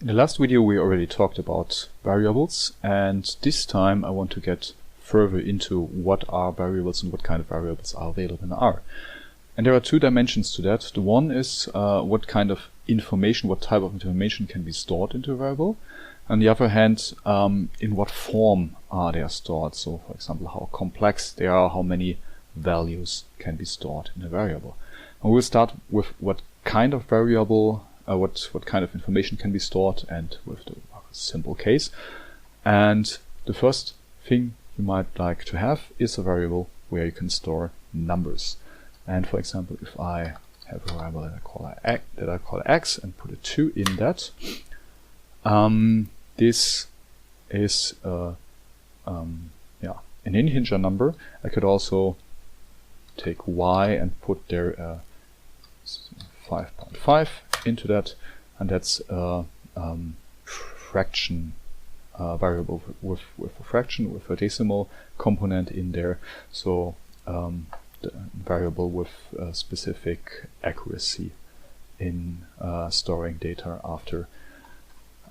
In the last video we already talked about variables, and this time I want to get further into what are variables and what kind of variables are available in R. And there are two dimensions to that. The one is what kind of information, what type of information can be stored into a variable. On the other hand, in what form are they stored. So for example, how complex they are, how many values can be stored in a variable. And we'll start with what kind of variable, what kind of information can be stored, and with the simple case. And the first thing you might like to have is a variable where you can store numbers. And for example, if I have a variable that I call x and put a 2 in that, this is an integer number. I could also take y and put there 5.5 into that, and that's a fraction variable with a fraction, with a decimal component in there. So the variable with a specific accuracy in storing data after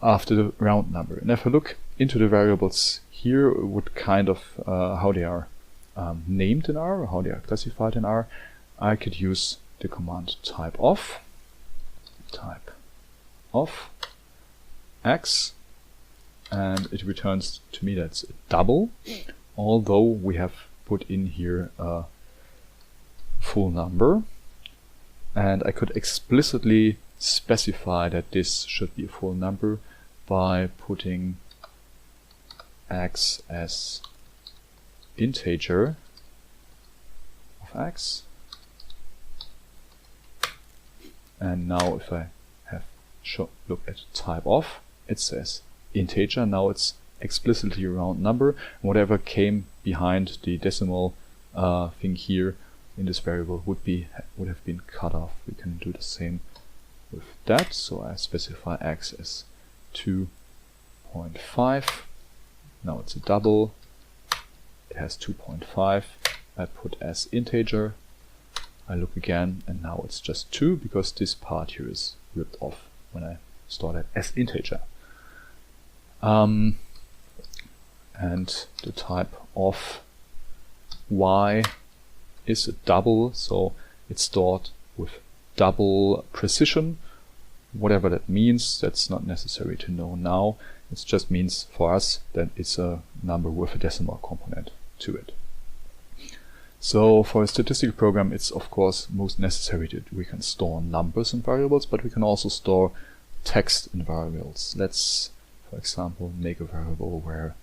the round number. And if I look into the variables here, what kind of how they are named in R, or how they are classified in R, I could use the command type of x, and it returns to me that's a double, although we have put in here a full number, and I could explicitly specify that this should be a full number by putting x as integer of x. And now if I look at type of, it says integer. Now it's explicitly a round number, and whatever came behind the decimal thing here in this variable would have been cut off. We can do the same with that. So I specify x as 2.5. Now it's a double. It has 2.5. I put as integer. I look again, and now it's just 2 because this part here is ripped off when I store that as integer. And the type of y is a double, so it's stored with double precision. Whatever that means, that's not necessary to know now. It just means for us that it's a number with a decimal component to it. So for a statistical program, it's of course most necessary that we can store numbers in variables, but we can also store text in variables. Let's, for example, make a variable where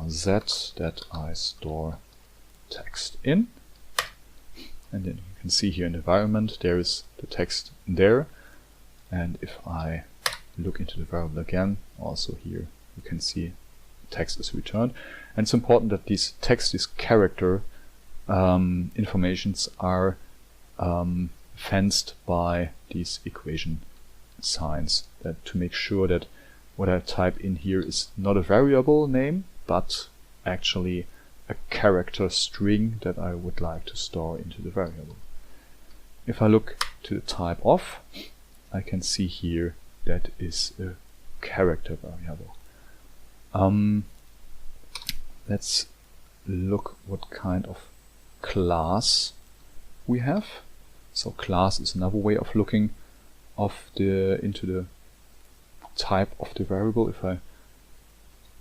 z that I store text in. And then you can see here in the environment there is the text there. And if I look into the variable again, also here you can see text is returned. And it's important that this text, this character informations are fenced by these equation signs, that to make sure that what I type in here is not a variable name, but actually a character string that I would like to store into the variable. If I look to the type of, I can see here that is a character variable. Let's look what kind of class we have. So class is another way of looking into the type of the variable. If I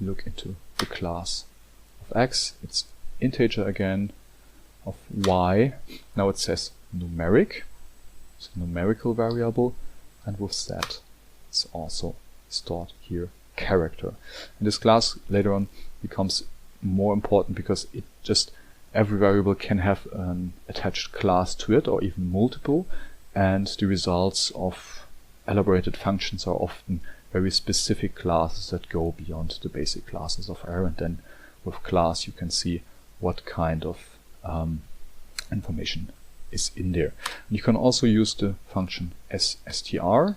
look into the class of x, it's integer again. Of y, now it says numeric, it's a numerical variable, and with that it's also stored here character. And this class later on becomes more important because it just every variable can have an attached class to it, or even multiple, and the results of elaborated functions are often very specific classes that go beyond the basic classes of R. And then with class you can see what kind of information is in there. And you can also use the function str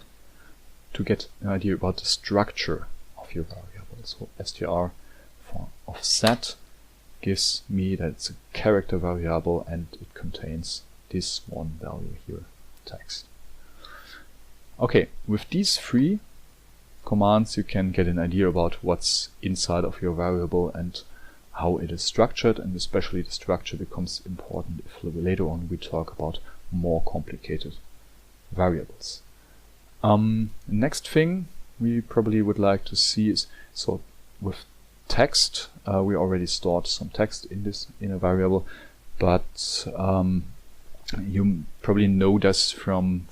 to get an idea about the structure of your variable. So str of set gives me that it's a character variable and it contains this one value here, text. Okay, with these three commands you can get an idea about what's inside of your variable and how it is structured, and especially the structure becomes important if later on we talk about more complicated variables. Next thing we probably would like to see is, so with text, we already stored some text in a variable, but you probably know this from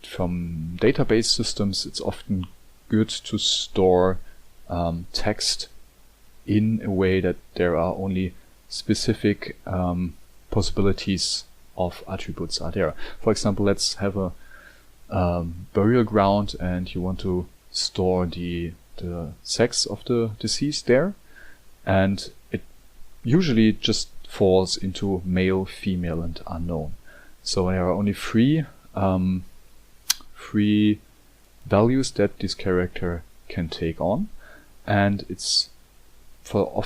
database systems. It's often good to store text in a way that there are only specific possibilities of attributes are there. For example, let's have a burial ground and you want to store the sex of the deceased there, and it usually just falls into male, female and unknown. So there are only three values that this character can take on, and it's for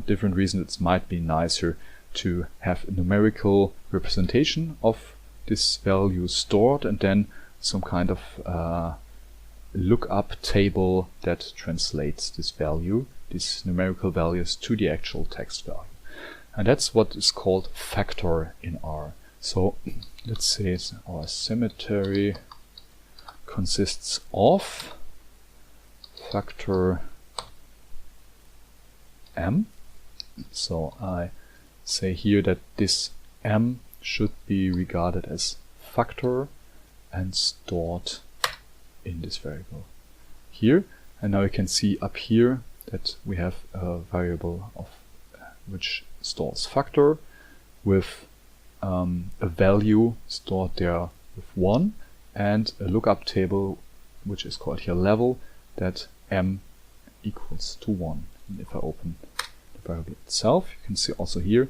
different reasons it might be nicer to have a numerical representation of this value stored and then some kind of lookup table that translates this value, these numerical values, to the actual text value. And that's what is called factor in R. So let's say our cemetery consists of factor m. So I say here that this m should be regarded as factor and stored in this variable here. And now you can see up here that we have a variable of which stores factor with a value stored there with 1 and a lookup table which is called here level, that m equals to 1. And if I open the variable itself, you can see also here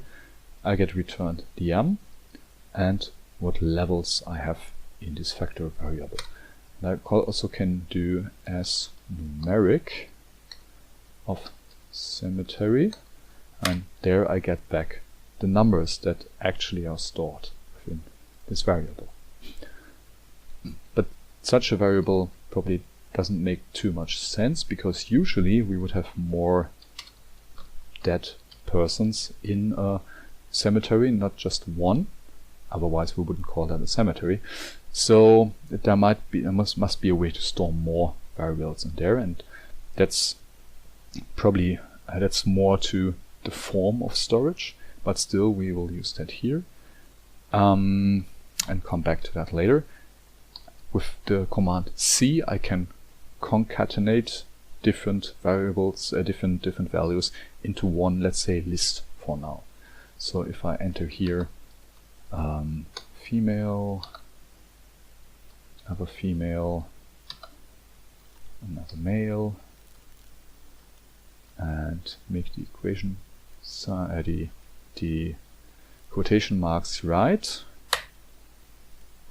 I get returned the m and what levels I have in this factor variable. And I also can do as numeric of cemetery, and there I get back the numbers that actually are stored within this variable. But such a variable probably doesn't make too much sense, because usually we would have more dead persons in a cemetery, not just one. Otherwise we wouldn't call that a cemetery. So there must be a way to store more variables in there, and that's probably that's more to the form of storage, but still we will use that here and come back to that later. With the command C I can concatenate different variables, different values into one, let's say, list for now. So if I enter here female, another female, another male, and make the equation the quotation marks right,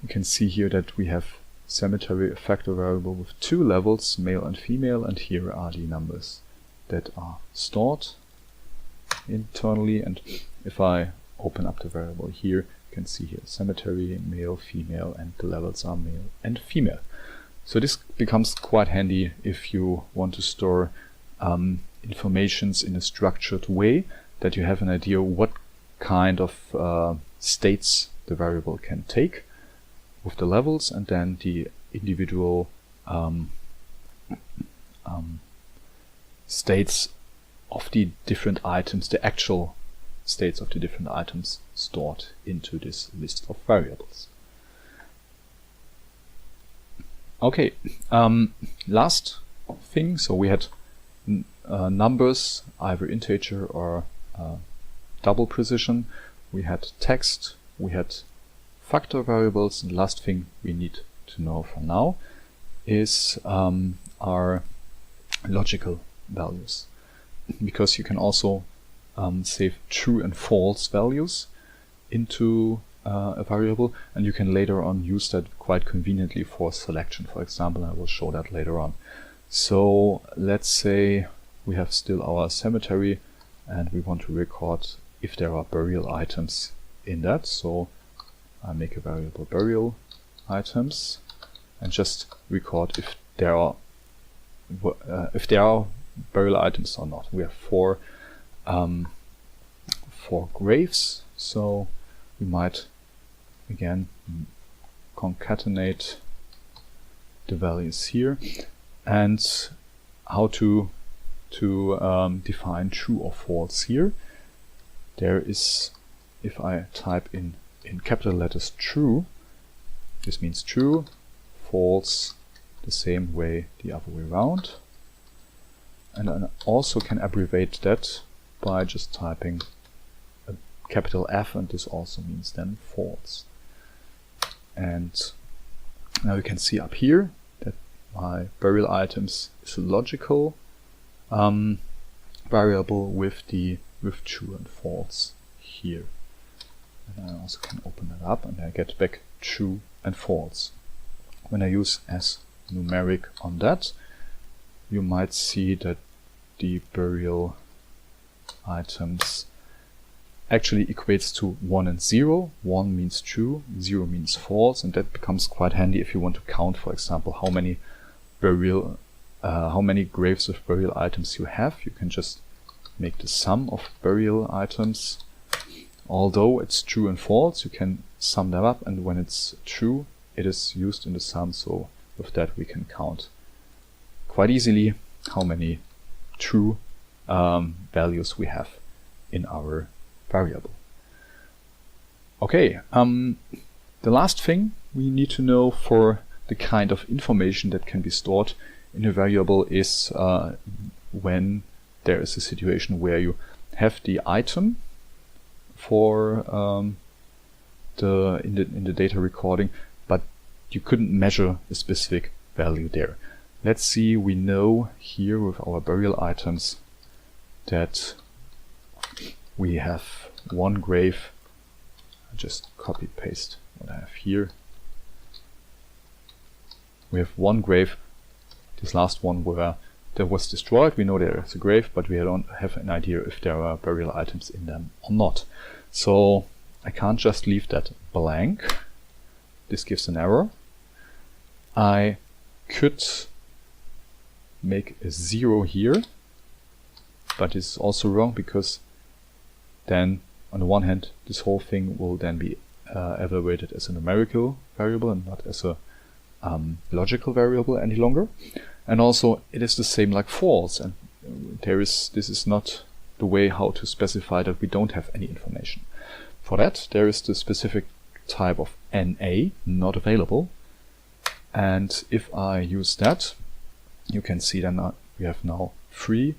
you can see here that we have cemetery a factor variable with 2 levels, male and female, and here are the numbers that are stored internally. And if I open up the variable here, you can see here cemetery, male, female, and the levels are male and female. So this becomes quite handy if you want to store informations in a structured way, that you have an idea what kind of states the variable can take with the levels, and then the individual states of the different items, the actual states of the different items stored into this list of variables. Okay, last thing, so we had numbers, either integer or double precision, we had text, we had factor variables, and the last thing we need to know for now is our logical values, because you can also save true and false values into a variable, and you can later on use that quite conveniently for selection, for example. I will show that later on. So let's say we have still our cemetery and we want to record if there are burial items in that. So I make a variable burial items, and just record if there are burial items or not. We have four graves, so we might again concatenate the values here. And how to define true or false here. There is, if I type in capital letters true, this means true, false the same way the other way around. And I also can abbreviate that by just typing a capital F, and this also means then false. And now you can see up here that my burial items is a logical variable with true and false here. And I also can open that up and I get back true and false. When I use as numeric on that, you might see that the burial items actually equates to 1 and 0. 1 means true, 0 means false, and that becomes quite handy if you want to count, for example, how many graves with burial items you have. You can just make the sum of burial items. Although it's true and false, you can sum them up, and when it's true, it is used in the sum. So with that, we can count quite easily how many true values we have in our variable. Okay, the last thing we need to know for the kind of information that can be stored in a variable is when there is a situation where you have the item for in the data recording, but you couldn't measure a specific value there. Let's see, we know here with our burial items that we have one grave. I just copy paste what I have here. We have one grave, this last one where that was destroyed. We know there is a grave, but we don't have an idea if there are burial items in them or not. So I can't just leave that blank. This gives an error. I could make a 0 here, but this is also wrong, because then on the one hand this whole thing will then be evaluated as a numerical variable and not as a logical variable any longer. And also it is the same like false, and this is not the way how to specify that we don't have any information. For that there is the specific type of NA, not available, and if I use that, you can see then we have now three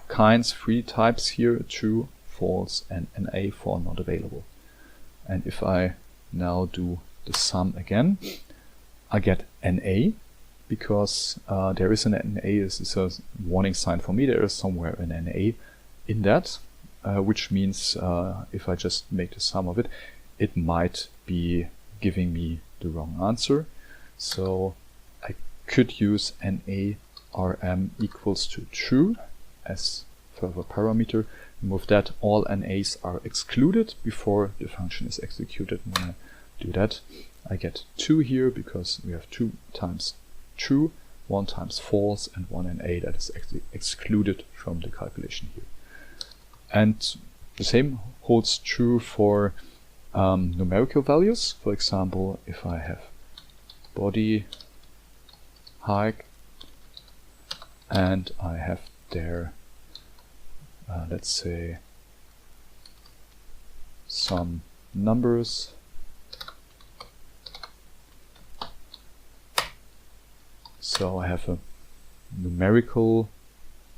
types here: true, false, and NA for not available. And if I now do the sum again, I get NA, because there is an NA. This is a warning sign for me. There is somewhere an NA in that, which means if I just make the sum of it, it might be giving me the wrong answer. So I could use NA RM equals to true as further parameter. And with that, all NAs are excluded before the function is executed. And when I do that, I get 2 here, because we have 2 times true, 1 times false, and 1 NA that is excluded from the calculation here. And the same holds true for numerical values. For example, if I have body height and I have there let's say some numbers, so I have a numerical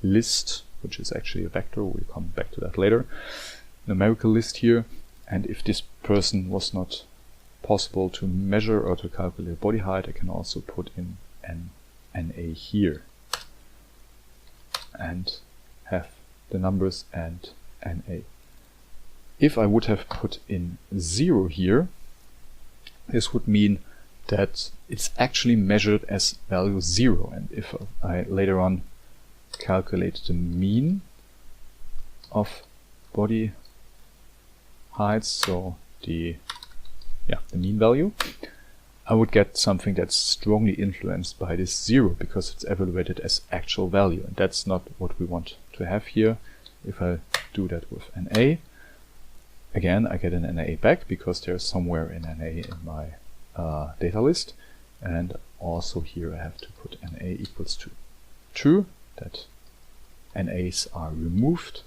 list, which is actually a vector. We'll come back to that later. Numerical list here, and if this person was not possible to measure or to calculate body height, I can also put in an NA here and have the numbers and NA. If I would have put in 0 here, this would mean that it's actually measured as value 0, and if I later on calculate the mean of body height, so the mean value, I would get something that's strongly influenced by this 0 because it's evaluated as actual value, and that's not what we want to have here. If I do that with NA, again I get an NA back because there's somewhere an NA in my data list, and also here I have to put NA equals to true, that NAs are removed,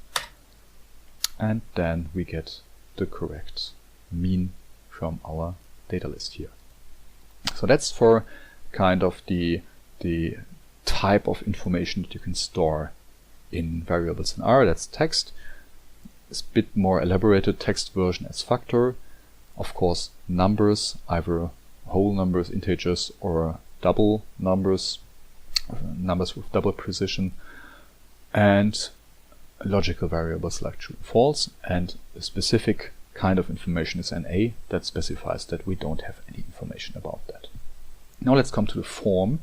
and then we get the correct mean from our data list here. So that's for kind of the type of information that you can store in variables in R. That's text. It's a bit more elaborated text version as factor. Of course, numbers, either whole numbers, integers, or double numbers, numbers with double precision, and logical variables like true and false, and a specific kind of information is NA that specifies that we don't have any information about that. Now let's come to the form,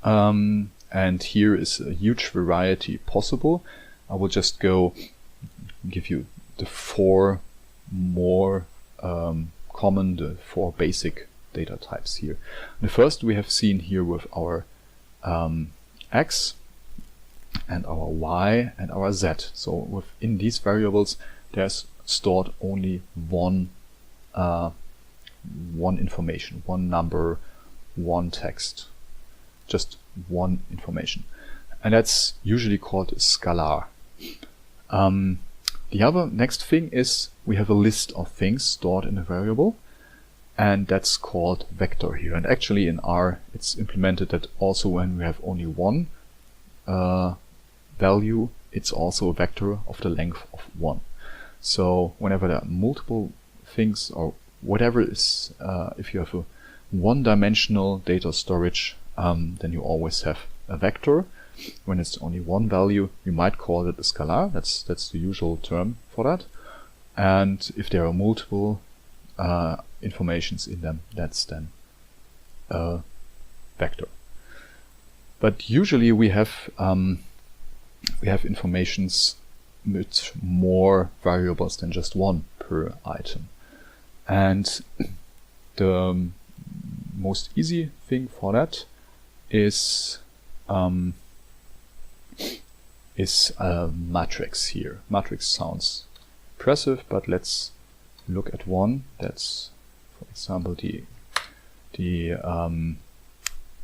and here is a huge variety possible. I will just give you the 4 more common, the 4 basic data types here. The first we have seen here with our X and our Y and our Z. So within these variables there's stored only one information, one number, one text, just one information, and that's usually called a scalar. The other next thing is we have a list of things stored in a variable, and that's called vector here. And actually in R it's implemented that also when we have only one value, it's also a vector of the length of 1. So whenever there are multiple things or whatever is, if you have a one-dimensional data storage, then you always have a vector. When it's only one value, you might call it a scalar. That's the usual term for that. And if there are multiple informations in them, that's then a vector. But usually we have informations with more variables than just one per item. And the most easy thing for that is a matrix here. Matrix sounds impressive, but let's look at one. That's, for example, this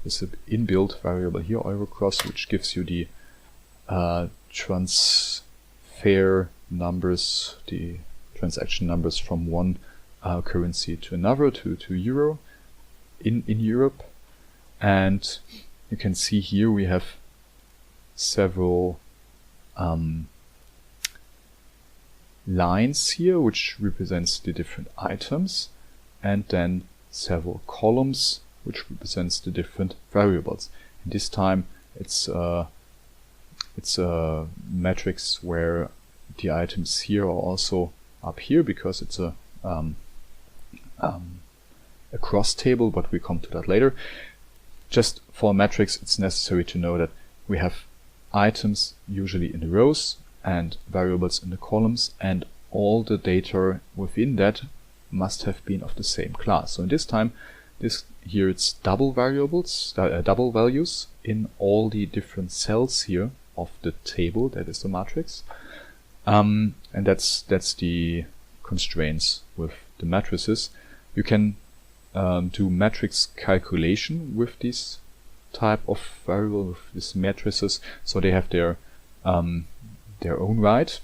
inbuilt variable here, Eurocross, which gives you the transfer numbers, the transaction numbers from one currency to another, to euro in Europe. And you can see here we have several lines here, which represents the different items, and then several columns, which represents the different variables. And this time it's a matrix where the items here are also up here because it's a cross table, but we come to that later. Just for a matrix, it's necessary to know that we have items usually in the rows and variables in the columns, and all the data within that must have been of the same class. So in this time, here it's double variables, double values in all the different cells here of the table, that is the matrix. And that's the constraints with the matrices. You can do matrix calculation with this type of variable, with these matrices, so they have their own right.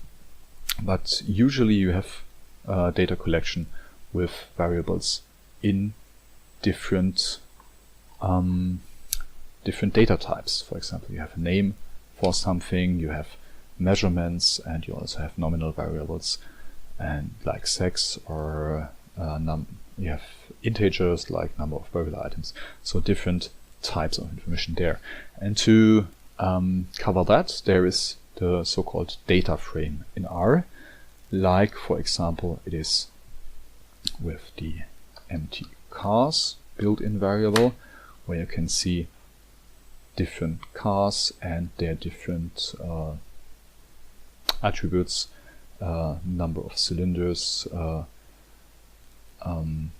But usually you have data collection with variables in different data types. For example, you have a name for something, you have measurements, and you also have nominal variables, and like sex, or you have integers like number of variable items. So different types of information there. And to cover that, there is the so-called data frame in R, like for example it is with the empty cars built-in variable, where you can see different cars and their different attributes, number of cylinders,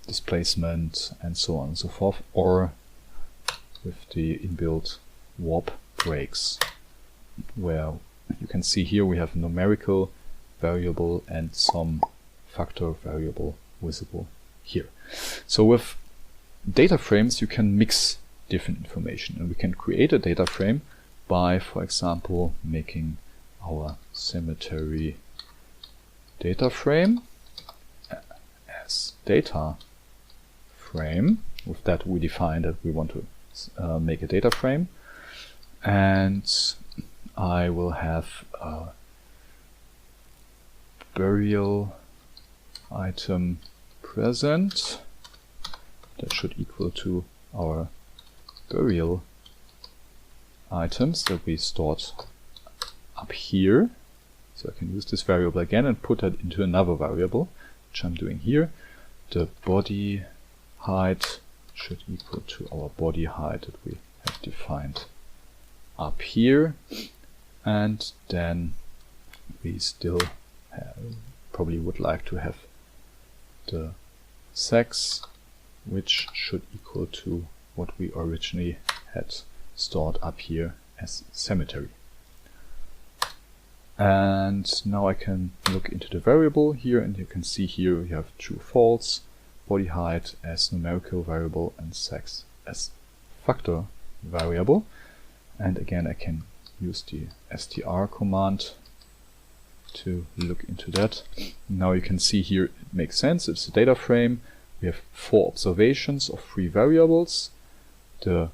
displacement and so on and so forth, or with the inbuilt warp breaks, where you can see here we have a numerical variable and some factor variable visible here. So with data frames you can mix different information, and we can create a data frame by, for example, making our cemetery data frame as data frame. With that we define that we want to make a data frame, and I will have a burial item present that should equal to our burial items that we stored up here. So I can use this variable again and put that into another variable, which I'm doing here. The body height should equal to our body height that we have defined up here, and then we still probably would like to have the sex, which should equal to what we originally had stored up here as cemetery. And now I can look into the variable here, and you can see here we have true false, body height as numerical variable and sex as factor variable. And again I can use the str command to look into that. Now you can see here it makes sense. It's a data frame. We have 4 observations of 3 variables. The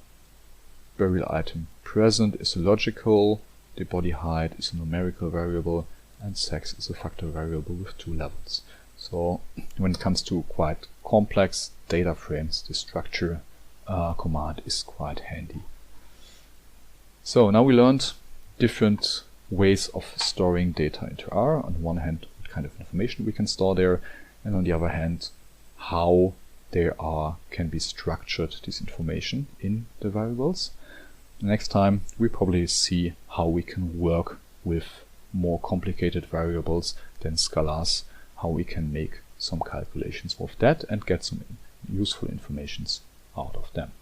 burial item present is a logical, the body height is a numerical variable, and sex is a factor variable with 2 levels. So when it comes to quite complex data frames, the structure command is quite handy. So now we learned different ways of storing data into R. On the one hand, what kind of information we can store there, and on the other hand, how can be structured, this information in the variables. Next time we probably see how we can work with more complicated variables than scalars, how we can make some calculations with that and get some useful informations out of them.